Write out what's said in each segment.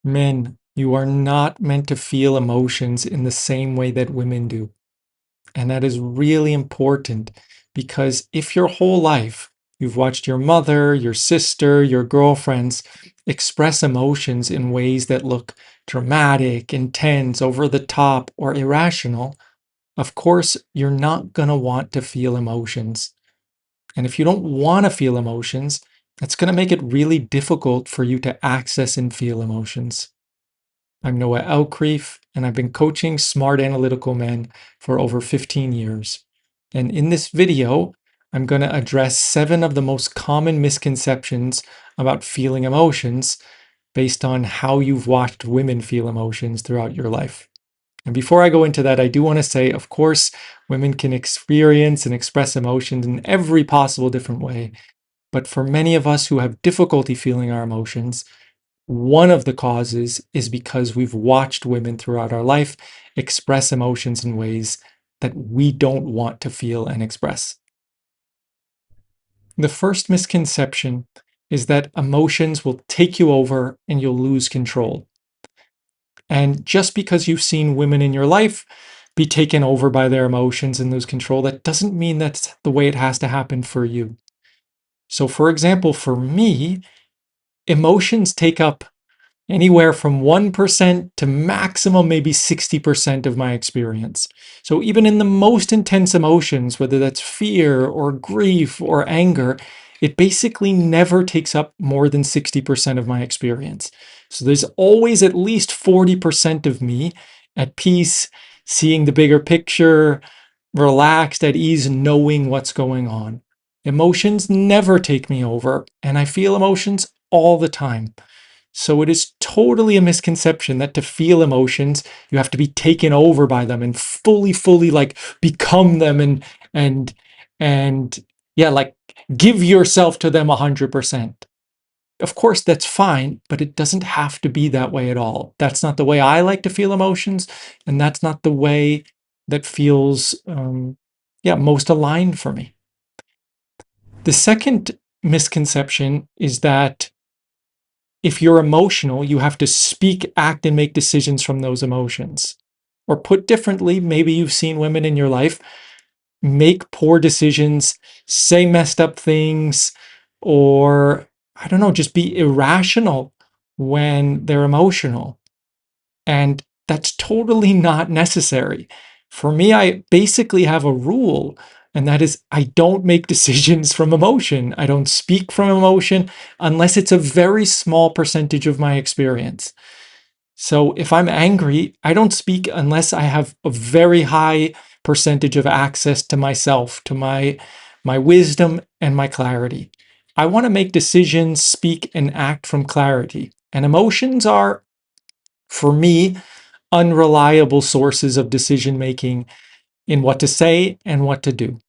Men, you are not meant to feel emotions in the same way that women do. And that is really important because if your whole life you've watched your mother, your sister, your girlfriends express emotions in ways that look dramatic, intense, over the top, or irrational, of course, you're not going to want to feel emotions. And if you don't want to feel emotions, that's going to make it really difficult for you to access and feel emotions. I'm Noah Elkreef, and I've been coaching smart analytical men for over 15 years. And in this video, I'm going to address 7 of the most common misconceptions about feeling emotions based on how you've watched women feel emotions throughout your life. And before I go into that, I do want to say, of course, women can experience and express emotions in every possible different way. But for many of us who have difficulty feeling our emotions, one of the causes is because we've watched women throughout our life express emotions in ways that we don't want to feel and express. The first misconception is that emotions will take you over and you'll lose control. And just because you've seen women in your life be taken over by their emotions and lose control, that doesn't mean that's the way it has to happen for you. So, for example, for me, emotions take up anywhere from 1% to maximum maybe 60% of my experience. So even in the most intense emotions, whether that's fear or grief or anger, it basically never takes up more than 60% of my experience. So there's always at least 40% of me at peace, seeing the bigger picture, relaxed, at ease, knowing what's going on. Emotions never take me over, and I feel emotions all the time. So it is totally a misconception that to feel emotions, you have to be taken over by them and fully like become them and and yeah, like give yourself to them 100%. Of course, that's fine, but it doesn't have to be that way at all. That's not the way I like to feel emotions, and that's not the way that feels most aligned for me. The second misconception is that if you're emotional, you have to speak, act, and make decisions from those emotions. Or put differently, maybe you've seen women in your life make poor decisions, say messed up things, or I don't know, just be irrational when they're emotional. And that's totally not necessary. For me, I basically have a rule, and that is I don't make decisions from emotion. I don't speak from emotion unless it's a very small percentage of my experience. So if I'm angry, I don't speak unless I have a very high percentage of access to myself, to my wisdom and my clarity. I want to make decisions, speak, and act from clarity. And emotions are, for me, unreliable sources of decision making in what to say and what to do.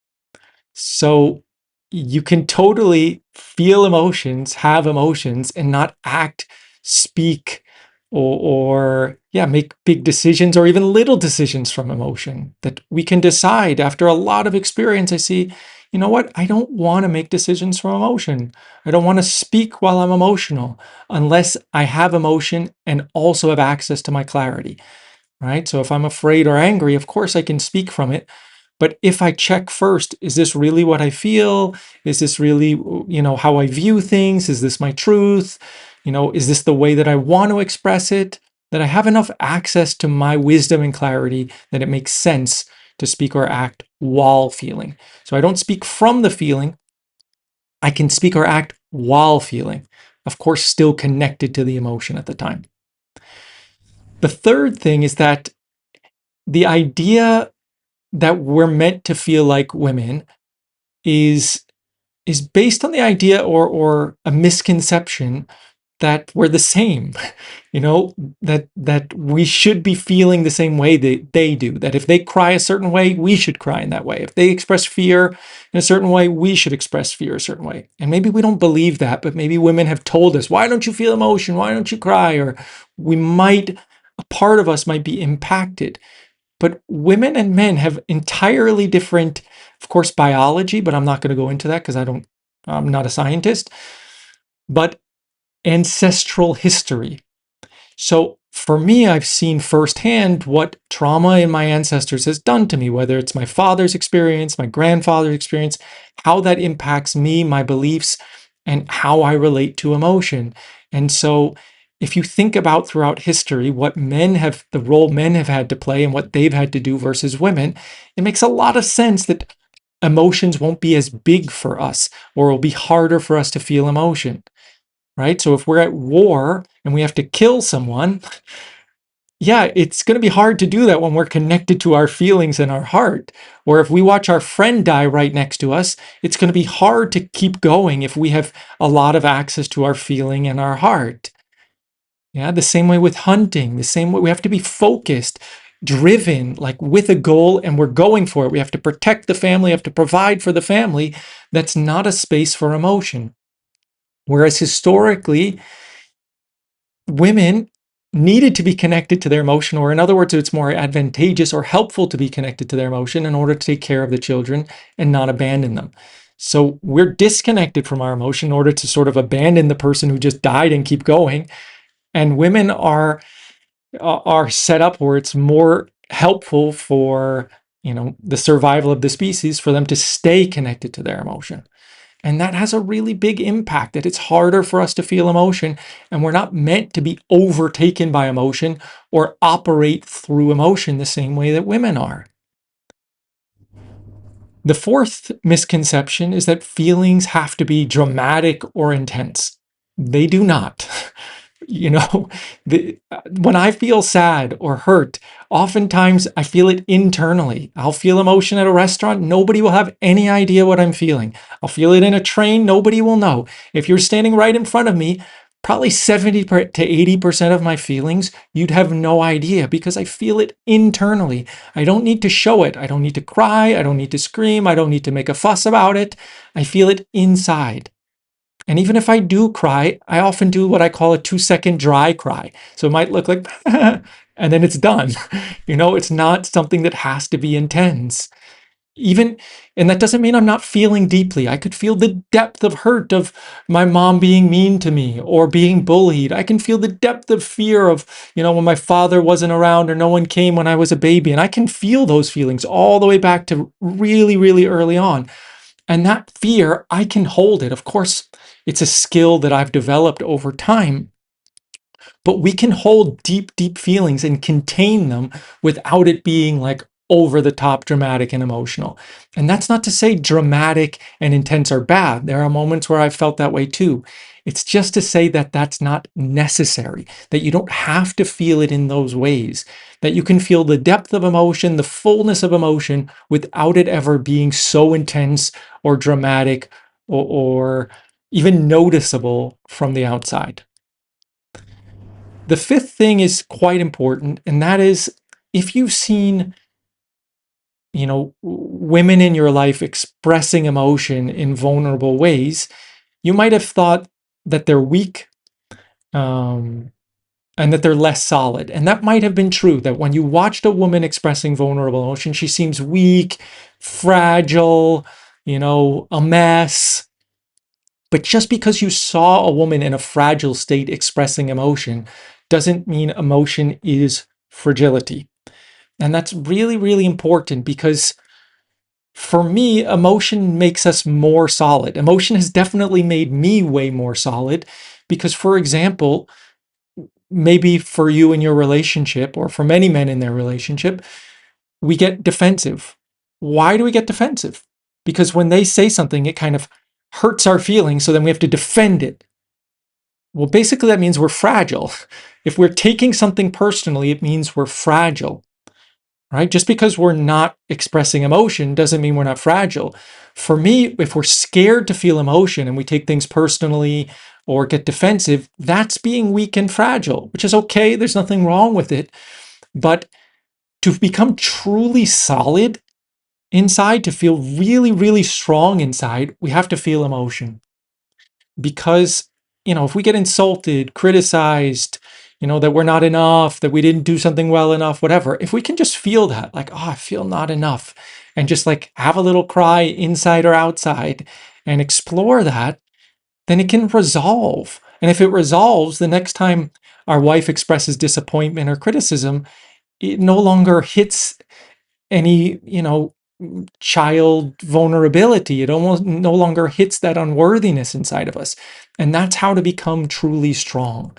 So you can totally feel emotions, have emotions, and not act, speak, or yeah, make big decisions or even little decisions from emotion. That we can decide after a lot of experience. I see, you know what? I don't want to make decisions from emotion. I don't want to speak while I'm emotional unless I have emotion and also have access to my clarity, right? So if I'm afraid or angry, of course I can speak from it. But if I check first, is this really what I feel? Is this really, how I view things? Is this my truth? Is this the way that I want to express it? That I have enough access to my wisdom and clarity that it makes sense to speak or act while feeling. So I don't speak from the feeling. I can speak or act while feeling. Of course, still connected to the emotion at the time. The third thing is that the idea that we're meant to feel like women is is based on the idea or a misconception that we're the same, you know, that we should be feeling the same way that they do, that if they cry a certain way, we should cry in that way. If they express fear in a certain way, we should express fear a certain way. And maybe we don't believe that, but maybe women have told us, why don't you feel emotion? Why don't you cry? Or we might, a part of us might be impacted. But women and men have entirely different, of course, biology, but I'm not going to go into that because I'm not a scientist, but ancestral history. So for me, I've seen firsthand what trauma in my ancestors has done to me, whether it's my father's experience, my grandfather's experience, how that impacts me, my beliefs, and how I relate to emotion. And so if you think about throughout history what men have, the role men have had to play and what they've had to do versus women, it makes a lot of sense that emotions won't be as big for us, or it'll be harder for us to feel emotion, right? So if we're at war and we have to kill someone, yeah, it's going to be hard to do that when we're connected to our feelings and our heart. Or if we watch our friend die right next to us, it's going to be hard to keep going if we have a lot of access to our feeling and our heart. Yeah, the same way with hunting, the same way we have to be focused, driven, like with a goal, and we're going for it. We have to protect the family, have to provide for the family. That's not a space for emotion. Whereas historically, women needed to be connected to their emotion, or in other words, it's more advantageous or helpful to be connected to their emotion in order to take care of the children and not abandon them. So we're disconnected from our emotion in order to sort of abandon the person who just died and keep going. And women are set up where it's more helpful for, the survival of the species, for them to stay connected to their emotion. And that has a really big impact, that it's harder for us to feel emotion, and we're not meant to be overtaken by emotion or operate through emotion the same way that women are. The fourth misconception is that feelings have to be dramatic or intense. They do not. You know, when I feel sad or hurt, oftentimes I feel it internally. I'll feel emotion at a restaurant. Nobody will have any idea what I'm feeling. I'll feel it in a train. Nobody will know. If you're standing right in front of me, probably 70 to 80% of my feelings, you'd have no idea, because I feel it internally. I don't need to show it. I don't need to cry. I don't need to scream. I don't need to make a fuss about it. I feel it inside. And even if I do cry, I often do what I call a 2-second dry cry. So it might look like, and then it's done. It's not something that has to be intense. Even, and that doesn't mean I'm not feeling deeply. I could feel the depth of hurt of my mom being mean to me or being bullied. I can feel the depth of fear of, when my father wasn't around or no one came when I was a baby. And I can feel those feelings all the way back to really, really early on. And that fear, I can hold it. Of course, it's a skill that I've developed over time, but we can hold deep, deep feelings and contain them without it being like over the top dramatic and emotional. And that's not to say dramatic and intense are bad. There are moments where I've felt that way too. It's just to say that that's not necessary, that you don't have to feel it in those ways, that you can feel the depth of emotion, the fullness of emotion, without it ever being so intense or dramatic, or even noticeable from the outside. The fifth thing is quite important, and that is, if you've seen, women in your life expressing emotion in vulnerable ways, you might have thought that they're weak, um, and that they're less solid. And that might have been true, that when you watched a woman expressing vulnerable emotion, she seems weak, fragile, a mess. But just because you saw a woman in a fragile state expressing emotion doesn't mean emotion is fragility. And that's really, really important, because for me, emotion makes us more solid. Emotion has definitely made me way more solid because, for example, maybe for you in your relationship, or for many men in their relationship, we get defensive. Why do we get defensive? Because when they say something, it kind of hurts our feelings, so then we have to defend it. Well, basically, that means we're fragile. If we're taking something personally, it means we're fragile, right? Just because we're not expressing emotion doesn't mean we're not fragile. For me, if we're scared to feel emotion and we take things personally or get defensive, that's being weak and fragile, which is okay. There's nothing wrong with it. But to become truly solid inside, to feel really, really strong inside, we have to feel emotion. Because, if we get insulted, criticized, that we're not enough, that we didn't do something well enough, whatever, if we can just feel that, like, oh, I feel not enough, and just like have a little cry inside or outside and explore that, then it can resolve. And if it resolves, the next time our wife expresses disappointment or criticism, it no longer hits any, child vulnerability. It almost no longer hits that unworthiness inside of us. And that's how to become truly strong.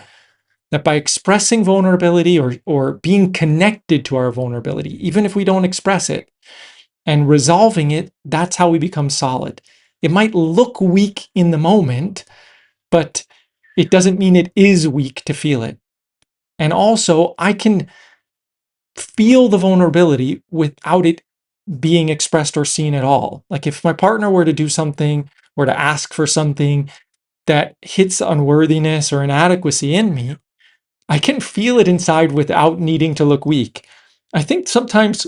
That by expressing vulnerability or being connected to our vulnerability, even if we don't express it, and resolving it, that's how we become solid. It might look weak in the moment, but it doesn't mean it is weak to feel it. And also, I can feel the vulnerability without it being expressed or seen at all. Like if my partner were to do something or to ask for something that hits unworthiness or inadequacy in me, I can feel it inside without needing to look weak. I think sometimes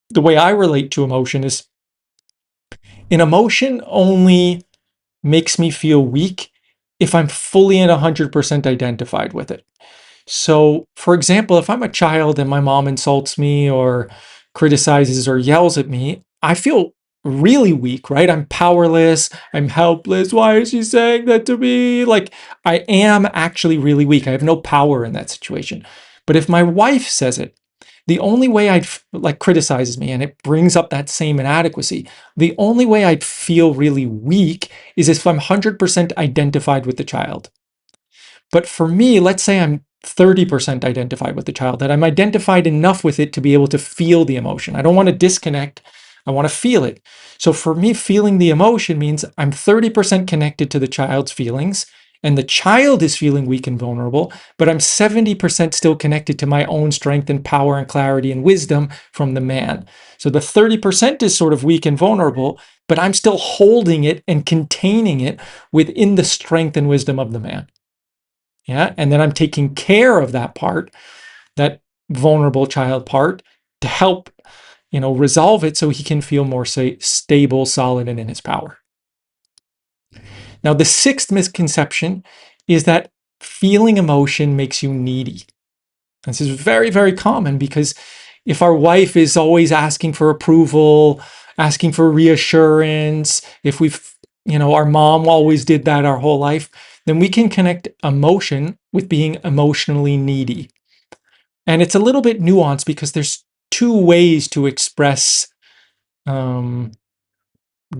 the way I relate to emotion is an emotion only makes me feel weak if I'm fully and 100% identified with it. So, for example, if I'm a child and my mom insults me or criticizes or yells at me, I feel really weak, right? I'm powerless. I'm helpless. Why is she saying that to me? Like, I am actually really weak. I have no power in that situation. But if my wife says it, the only way like criticizes me and it brings up that same inadequacy, the only way I'd feel really weak is if I'm 100% identified with the child. But for me, let's say I'm 30% identified with the child, that I'm identified enough with it to be able to feel the emotion. I don't want to disconnect. I want to feel it. So for me, feeling the emotion means I'm 30% connected to the child's feelings, and the child is feeling weak and vulnerable, but I'm 70% still connected to my own strength and power and clarity and wisdom from the man. So the 30% is sort of weak and vulnerable, but I'm still holding it and containing it within the strength and wisdom of the man. Yeah. And then I'm taking care of that part, that vulnerable child part, to help, resolve it so he can feel more, say, stable, solid, and in his power. Now, the sixth misconception is that feeling emotion makes you needy. This is very, very common because if our wife is always asking for approval, asking for reassurance, if our mom always did that our whole life, then we can connect emotion with being emotionally needy. And it's a little bit nuanced because there's two ways to express um,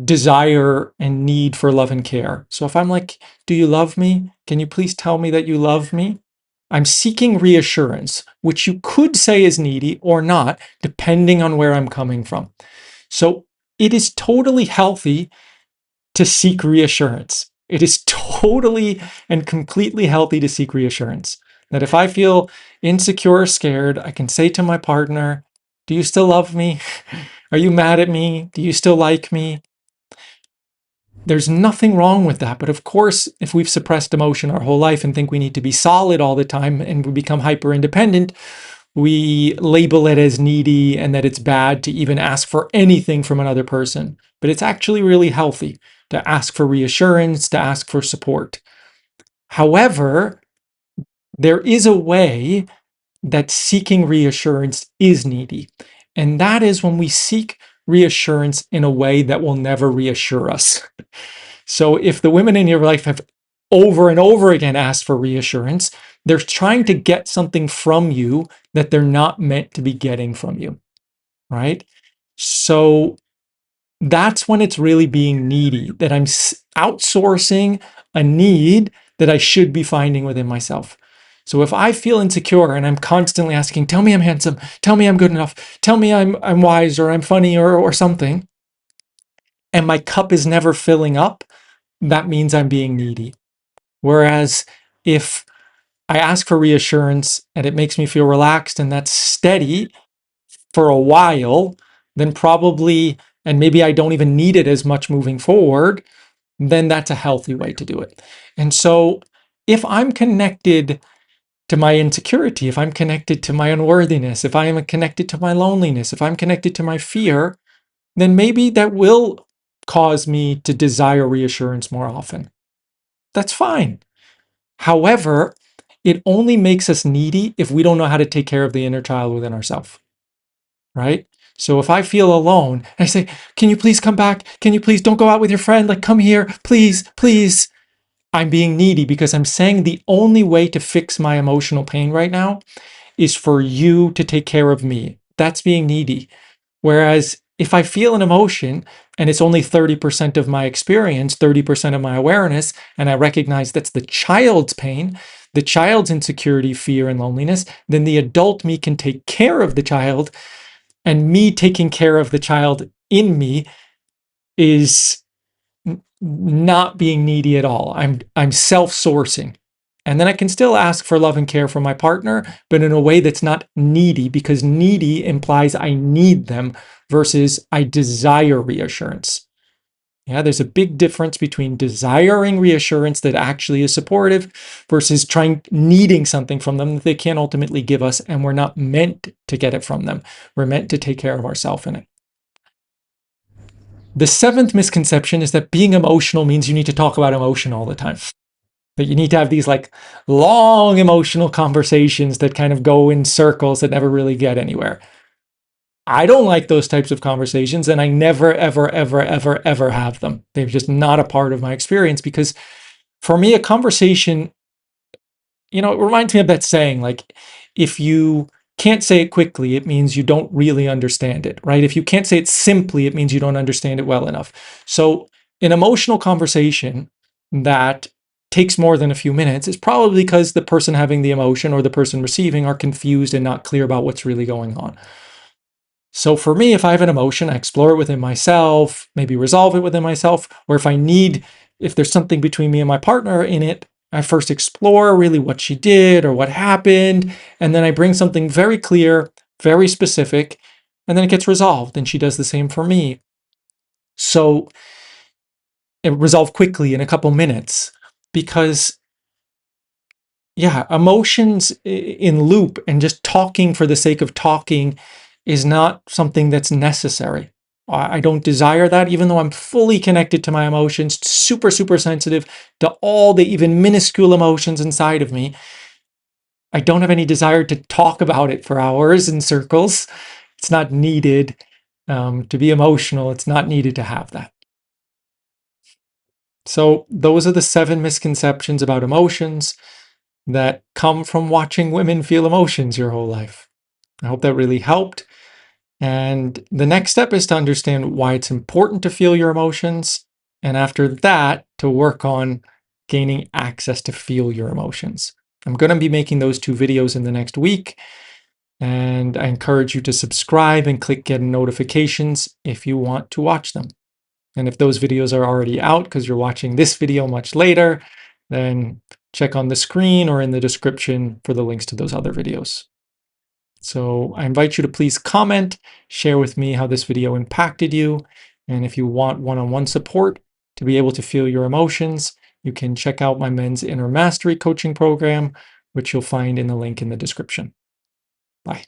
desire and need for love and care. So if I'm like, do you love me? Can you please tell me that you love me? I'm seeking reassurance, which you could say is needy or not, depending on where I'm coming from. So it is totally healthy to seek reassurance. It is totally and completely healthy to seek reassurance. That if I feel insecure or scared, I can say to my partner, do you still love me? Are you mad at me? Do you still like me? There's nothing wrong with that. But of course, if we've suppressed emotion our whole life and think we need to be solid all the time and we become hyper independent, we label it as needy and that it's bad to even ask for anything from another person. But it's actually really healthy to ask for reassurance, to ask for support. However, there is a way that seeking reassurance is needy. And that is when we seek reassurance in a way that will never reassure us. So if the women in your life have over and over again asked for reassurance, they're trying to get something from you that they're not meant to be getting from you, right? So that's when it's really being needy, that I'm outsourcing a need that I should be finding within myself. So if I feel insecure and I'm constantly asking, tell me I'm handsome, tell me I'm good enough, tell me I'm wise or I'm funny or something, and my cup is never filling up, that means I'm being needy. Whereas if I ask for reassurance and it makes me feel relaxed and that's steady for a while, then probably, and maybe I don't even need it as much moving forward, then that's a healthy way to do it. And so if I'm connected to my insecurity, if I'm connected to my unworthiness, if I am connected to my loneliness, if I'm connected to my fear, then maybe that will cause me to desire reassurance more often. That's fine. However, it only makes us needy if we don't know how to take care of the inner child within ourselves, right? So if I feel alone, and I say, can you please come back? Can you please don't go out with your friend? Like, come here, please, please. I'm being needy because I'm saying the only way to fix my emotional pain right now is for you to take care of me. That's being needy. Whereas if I feel an emotion and it's only 30% of my experience, 30% of my awareness, and I recognize that's the child's pain, the child's insecurity, fear, and loneliness, then the adult me can take care of the child. And me taking care of the child in me is not being needy at all. I'm self-sourcing. And then I can still ask for love and care from my partner, but in a way that's not needy, because needy implies I need them versus I desire reassurance. Yeah, there's a big difference between desiring reassurance that actually is supportive versus needing something from them that they can't ultimately give us, and we're not meant to get it from them. We're meant to take care of ourselves in it. The seventh misconception is that being emotional means you need to talk about emotion all the time. That you need to have these like long emotional conversations that kind of go in circles that never really get anywhere. I don't like those types of conversations, and I never, ever, ever, ever, ever have them. They're just not a part of my experience, because for me, a conversation, it reminds me of that saying, like, if you can't say it quickly, it means you don't really understand it, right? If you can't say it simply, it means you don't understand it well enough. So an emotional conversation that takes more than a few minutes is probably because the person having the emotion or the person receiving are confused and not clear about what's really going on. So for me, if I have an emotion, I explore it within myself, maybe resolve it within myself, or if there's something between me and my partner in it, I first explore really what she did or what happened, and then I bring something very clear, very specific, and then it gets resolved, and she does the same for me. So it resolved quickly in a couple minutes, because yeah, emotions in loop and just talking for the sake of talking is not something that's necessary. I don't desire that, even though I'm fully connected to my emotions, super, super sensitive to all the even minuscule emotions inside of me. I don't have any desire to talk about it for hours in circles. It's not needed to be emotional. It's not needed to have that. So those are the 7 misconceptions about emotions that come from watching women feel emotions your whole life. I hope that really helped. And the next step is to understand why it's important to feel your emotions. And after that, to work on gaining access to feel your emotions. I'm going to be making those 2 videos in the next week. And I encourage you to subscribe and click get notifications if you want to watch them. And if those videos are already out because you're watching this video much later, then check on the screen or in the description for the links to those other videos. So I invite you to please comment, share with me how this video impacted you. And if you want one-on-one support to be able to feel your emotions, you can check out my Men's Inner Mastery coaching program, which you'll find in the link in the description. Bye.